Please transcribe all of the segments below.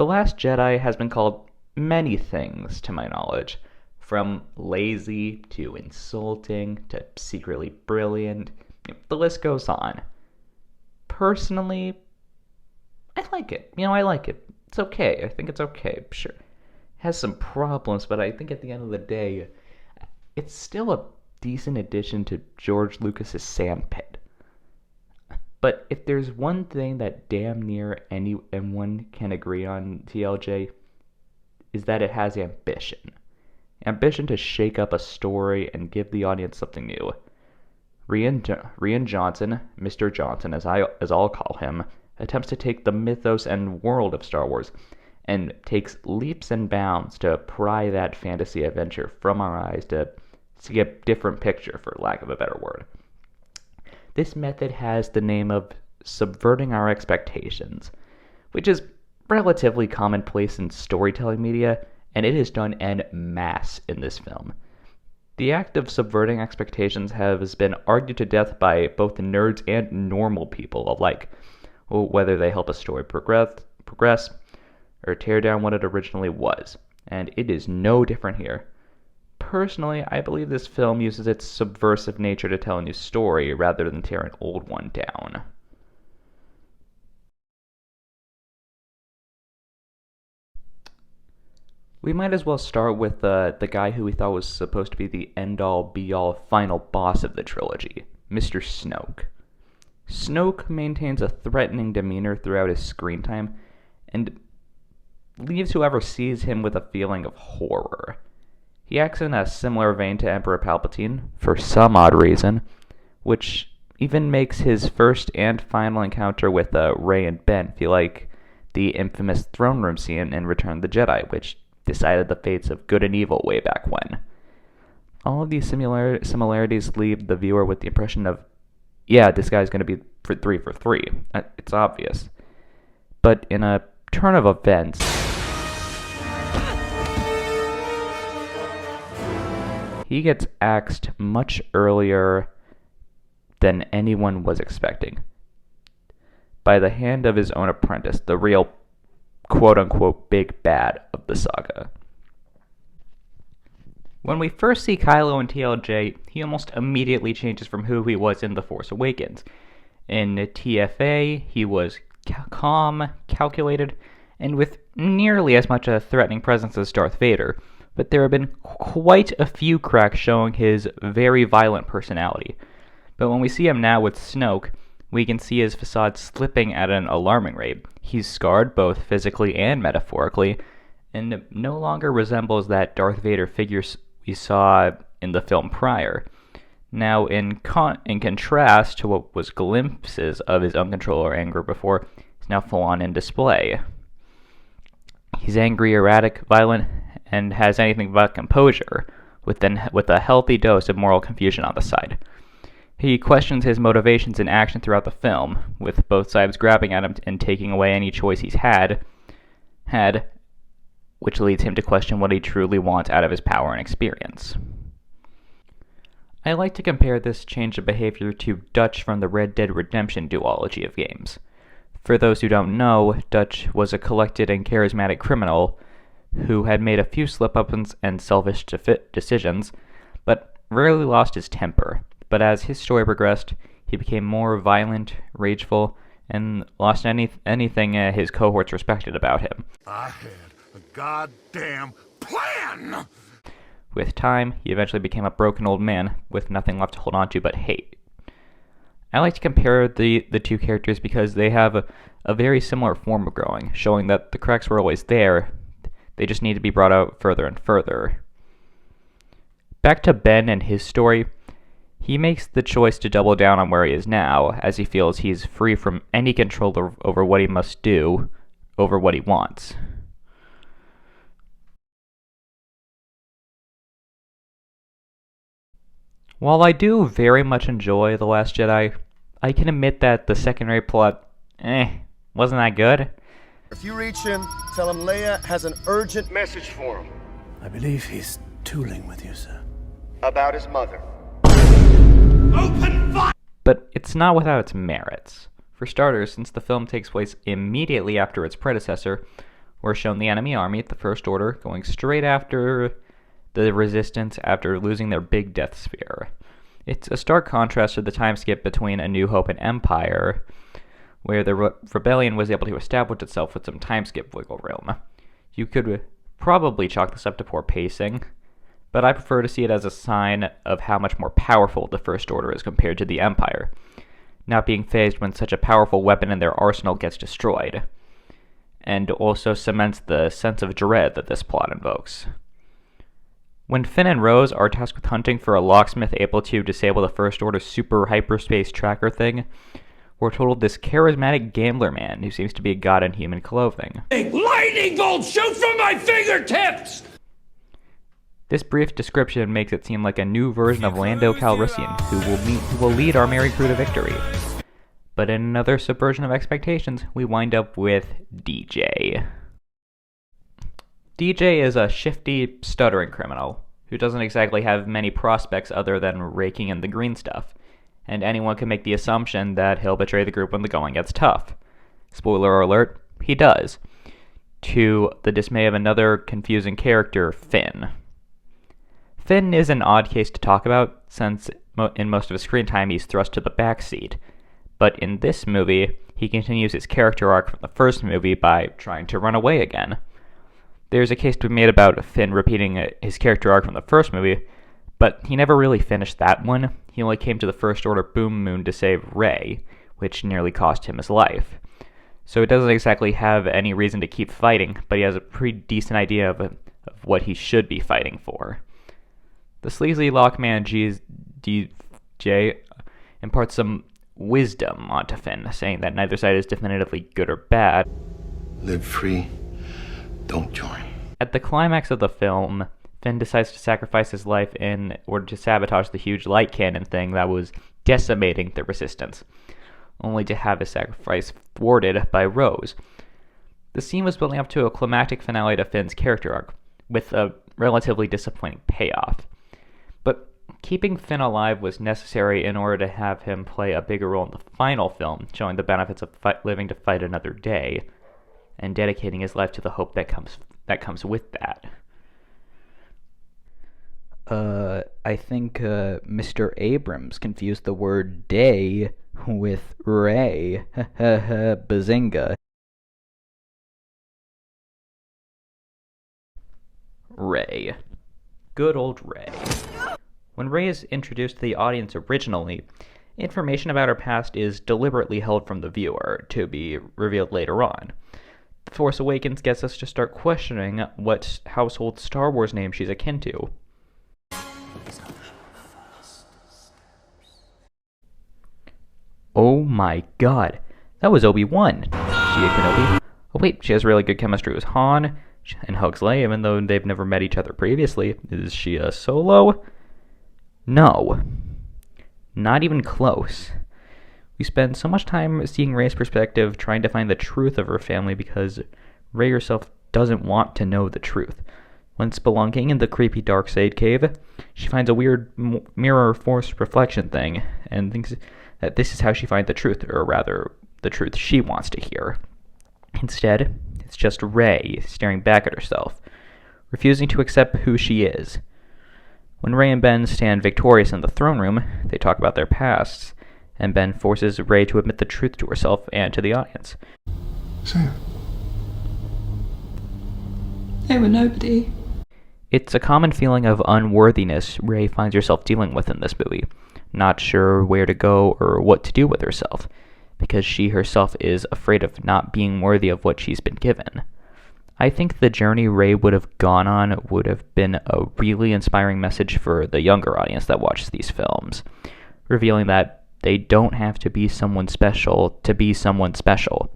The Last Jedi has been called many things, to my knowledge, from lazy to insulting to secretly brilliant. The list goes on. Personally, I like it. I like it. It's okay. I think it's okay. Sure. It has some problems, but I think at the end of the day, it's still a decent addition to George Lucas's sandpit. But if there's one thing that damn near anyone can agree on, TLJ, is that it has ambition. Ambition to shake up a story and give the audience something new. Rian Johnson, Mr. Johnson as I'll call him, attempts to take the mythos and world of Star Wars and takes leaps and bounds to pry that fantasy adventure from our eyes to see a different picture, for lack of a better word. This method has the name of subverting our expectations, which is relatively commonplace in storytelling media, and it is done en masse in this film. The act of subverting expectations has been argued to death by both nerds and normal people alike, whether they help a story progress or tear down what it originally was, and it is no different here. Personally, I believe this film uses its subversive nature to tell a new story rather than tear an old one down. We might as well start with the guy who we thought was supposed to be the end-all, be-all, final boss of the trilogy, Mr. Snoke. Snoke maintains a threatening demeanor throughout his screen time, and leaves whoever sees him with a feeling of horror. He acts in a similar vein to Emperor Palpatine, for some odd reason, which even makes his first and final encounter with Rey and Ben feel like the infamous throne room scene in Return of the Jedi, which decided the fates of good and evil way back when. All of these similarities leave the viewer with the impression of, yeah, this guy's going to be for three. It's obvious. But in a turn of events, he gets axed much earlier than anyone was expecting, by the hand of his own apprentice, the real quote-unquote big bad of the saga. When we first see Kylo in TLJ, he almost immediately changes from who he was in The Force Awakens. In TFA, he was calm, calculated, and with nearly as much a threatening presence as Darth Vader, but there have been quite a few cracks showing his very violent personality. But when we see him now with Snoke, we can see his facade slipping at an alarming rate. He's scarred both physically and metaphorically, and no longer resembles that Darth Vader figure we saw in the film prior. Now, in contrast to what was glimpses of his uncontrollable anger before, he's now full-on in display. He's angry, erratic, violent, and has anything but composure, with a healthy dose of moral confusion on the side. He questions his motivations and action throughout the film, with both sides grabbing at him and taking away any choice he's had, which leads him to question what he truly wants out of his power and experience. I like to compare this change of behavior to Dutch from the Red Dead Redemption duology of games. For those who don't know, Dutch was a collected and charismatic criminal who had made a few slip-ups and selfish decisions, but rarely lost his temper. But as his story progressed, he became more violent, rageful, and lost anything his cohorts respected about him. I had a goddamn plan! With time, he eventually became a broken old man with nothing left to hold on to but hate. I like to compare the two characters because they have a very similar form of growing, showing that the cracks were always there, they just need to be brought out further and further. Back to Ben and his story, he makes the choice to double down on where he is now, as he feels he's free from any control over what he must do, over what he wants. While I do very much enjoy The Last Jedi, I can admit that the secondary plot, wasn't that good. If you reach him, tell him Leia has an urgent message for him. I believe he's tooling with you, sir. About his mother. Open fire! But it's not without its merits. For starters, since the film takes place immediately after its predecessor, We're shown the enemy army, the First Order, going straight after the Resistance after losing their big Death Sphere. It's a stark contrast to the time skip between A New Hope and Empire, where the rebellion was able to establish itself with some time skip wiggle room. You could probably chalk this up to poor pacing, but I prefer to see it as a sign of how much more powerful the First Order is compared to the Empire, not being fazed when such a powerful weapon in their arsenal gets destroyed, and also cements the sense of dread that this plot invokes. When Finn and Rose are tasked with hunting for a locksmith able to disable the First Order's super hyperspace tracker thing, we're told this charismatic gambler man who seems to be a god in human clothing. Lightning bolt shoot from my fingertips! This brief description makes it seem like a new version of Lando Calrissian who will lead our merry crew to victory. But in another subversion of expectations, we wind up with DJ. DJ is a shifty, stuttering criminal who doesn't exactly have many prospects other than raking in the green stuff, and anyone can make the assumption that he'll betray the group when the going gets tough. Spoiler alert, he does, to the dismay of another confusing character, Finn. Finn is an odd case to talk about, since in most of his screen time he's thrust to the backseat, but in this movie, he continues his character arc from the first movie by trying to run away again. There's a case to be made about Finn repeating his character arc from the first movie, but he never really finished that one. He only came to the First Order Boom Moon to save Rey, which nearly cost him his life. So he doesn't exactly have any reason to keep fighting, but he has a pretty decent idea of what he should be fighting for. The sleazy lockman DJ imparts some wisdom onto Finn, saying that neither side is definitively good or bad. Live free, don't join. At the climax of the film, Finn decides to sacrifice his life in order to sabotage the huge light cannon thing that was decimating the Resistance, only to have his sacrifice thwarted by Rose. The scene was building up to a climactic finale to Finn's character arc, with a relatively disappointing payoff. But keeping Finn alive was necessary in order to have him play a bigger role in the final film, showing the benefits of living to fight another day, and dedicating his life to the hope that comes with that. I think Mr. Abrams confused the word day with Rey. Bazinga. Rey. Good old Rey. When Rey is introduced to the audience originally, information about her past is deliberately held from the viewer to be revealed later on. The Force Awakens gets us to start questioning what household Star Wars name she's akin to. Oh my god, that was Obi-Wan. She a Kenobi? Oh wait, she has really good chemistry with Han, and hugs Leia even though they've never met each other previously. Is she a Solo? No. Not even close. We spend so much time seeing Rey's perspective trying to find the truth of her family because Rey herself doesn't want to know the truth. When spelunking in the creepy darksaid cave, she finds a weird mirror force reflection thing and thinks that this is how she finds the truth, or rather, the truth she wants to hear. Instead, it's just Rey staring back at herself, refusing to accept who she is. When Rey and Ben stand victorious in the throne room, they talk about their pasts, and Ben forces Rey to admit the truth to herself and to the audience. Sam. They were nobody. It's a common feeling of unworthiness Rey finds herself dealing with in this movie, not sure where to go or what to do with herself, because she herself is afraid of not being worthy of what she's been given. I think the journey Rey would have gone on would have been a really inspiring message for the younger audience that watches these films, revealing that they don't have to be someone special to be someone special.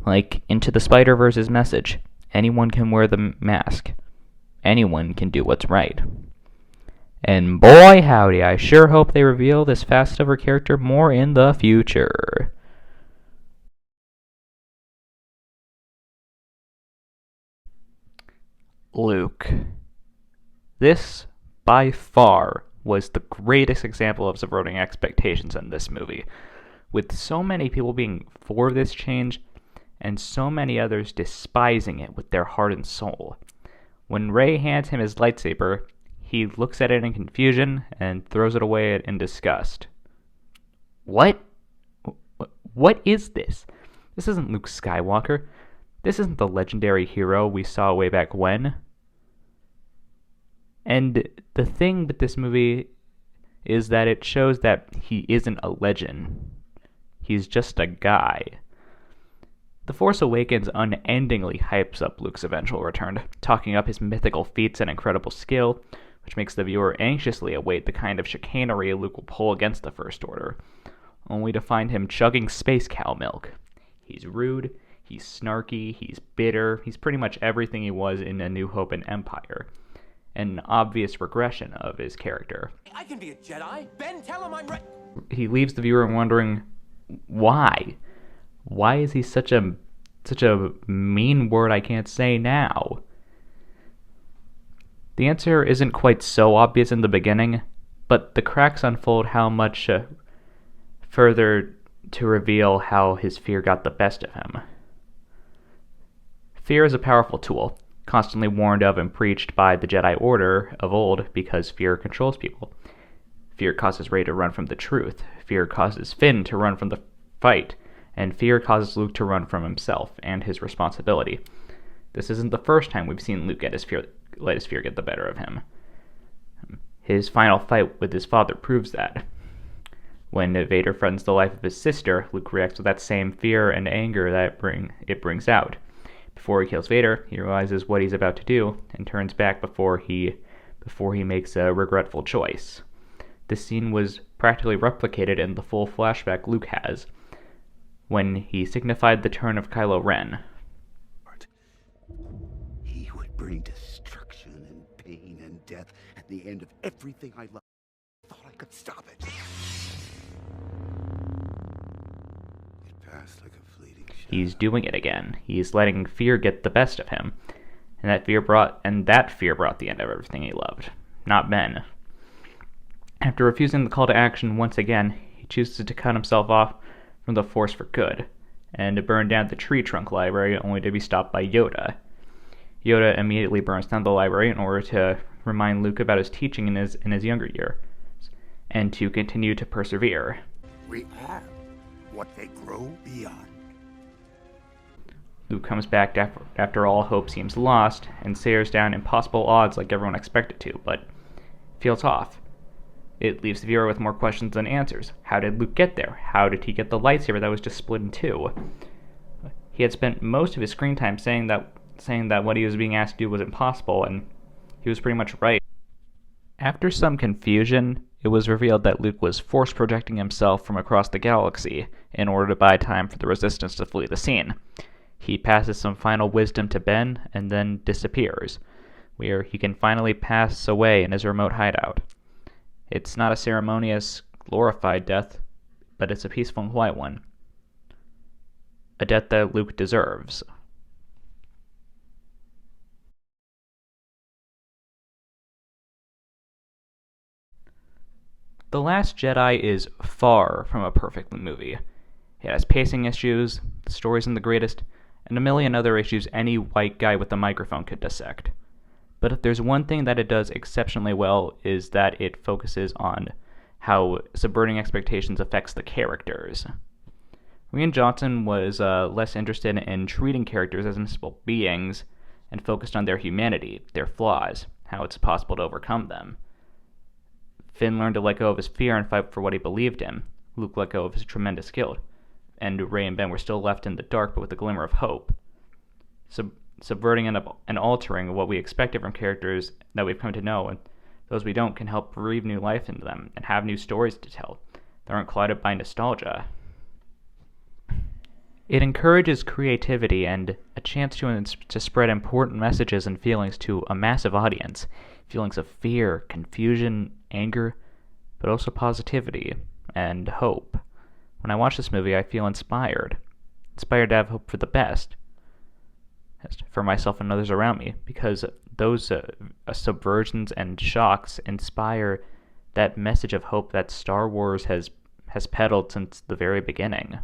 Like Into the Spider-Verse's message, anyone can wear the mask. Anyone can do what's right. And boy howdy, I sure hope they reveal this facet of her character more in the future. Luke. This, by far, was the greatest example of subverting expectations in this movie. With so many people being for this change, and so many others despising it with their heart and soul. When Rey hands him his lightsaber, he looks at it in confusion and throws it away in disgust. What? What is this? This isn't Luke Skywalker. This isn't the legendary hero we saw way back when. And the thing with this movie is that it shows that he isn't a legend. He's just a guy. The Force Awakens unendingly hypes up Luke's eventual return, talking up his mythical feats and incredible skill, which makes the viewer anxiously await the kind of chicanery Luke will pull against the First Order, only to find him chugging space cow milk. He's rude, he's snarky, he's bitter, he's pretty much everything he was in A New Hope and Empire. An obvious regression of his character. I can be a Jedi. Ben, tell him I'm right. He leaves the viewer wondering why. Why is he such a mean word I can't say now? The answer isn't quite so obvious in the beginning, but the cracks unfold how much further to reveal how his fear got the best of him. Fear is a powerful tool, constantly warned of and preached by the Jedi Order of old because fear controls people. Fear causes Rey to run from the truth, fear causes Finn to run from the fight, and fear causes Luke to run from himself and his responsibility. This isn't the first time we've seen Luke let his fear get the better of him. His final fight with his father proves that. When Vader threatens the life of his sister, Luke reacts with that same fear and anger that it brings out. Before he kills Vader, he realizes what he's about to do and turns back before he makes a regretful choice. This scene was practically replicated in the full flashback Luke has, when he signified the turn of Kylo Ren. He would bring destruction and pain and death at the end of everything I love. I thought I could stop it. It passed like a fleeting shadow. He's doing it again. He's letting fear get the best of him. And that fear brought the end of everything he loved, not Ben. After refusing the call to action once again, he chooses to cut himself off from the Force for good, and to burn down the tree trunk library only to be stopped by Yoda. Yoda immediately burns down the library in order to remind Luke about his teaching in his younger years, and to continue to persevere. We are what they grow beyond. Luke comes back after all hope seems lost, and stares down impossible odds like everyone expected to, but feels off. It leaves the viewer with more questions than answers. How did Luke get there? How did he get the lightsaber that was just split in two? He had spent most of his screen time saying that what he was being asked to do was impossible, and he was pretty much right. After some confusion, it was revealed that Luke was force projecting himself from across the galaxy in order to buy time for the Resistance to flee the scene. He passes some final wisdom to Ben and then disappears, where he can finally pass away in his remote hideout. It's not a ceremonious, glorified death, but it's a peaceful and quiet one. A death that Luke deserves. The Last Jedi is far from a perfect movie. It has pacing issues, the story isn't the greatest, and a million other issues any white guy with a microphone could dissect. But if there's one thing that it does exceptionally well is that it focuses on how subverting expectations affects the characters. Rian Johnson was less interested in treating characters as invisible beings and focused on their humanity, their flaws, how it's possible to overcome them. Finn learned to let go of his fear and fight for what he believed in. Luke let go of his tremendous guilt, and Rey and Ben were still left in the dark but with a glimmer of hope. Subverting and altering what we expected from characters that we've come to know, and those we don't, can help breathe new life into them and have new stories to tell that aren't clouded by nostalgia. It encourages creativity and a chance to spread important messages and feelings to a massive audience. Feelings of fear, confusion, anger, but also positivity and hope. When I watch this movie, I feel inspired to have hope for the best, for myself and others around me, because those subversions and shocks inspire that message of hope that Star Wars has peddled since the very beginning.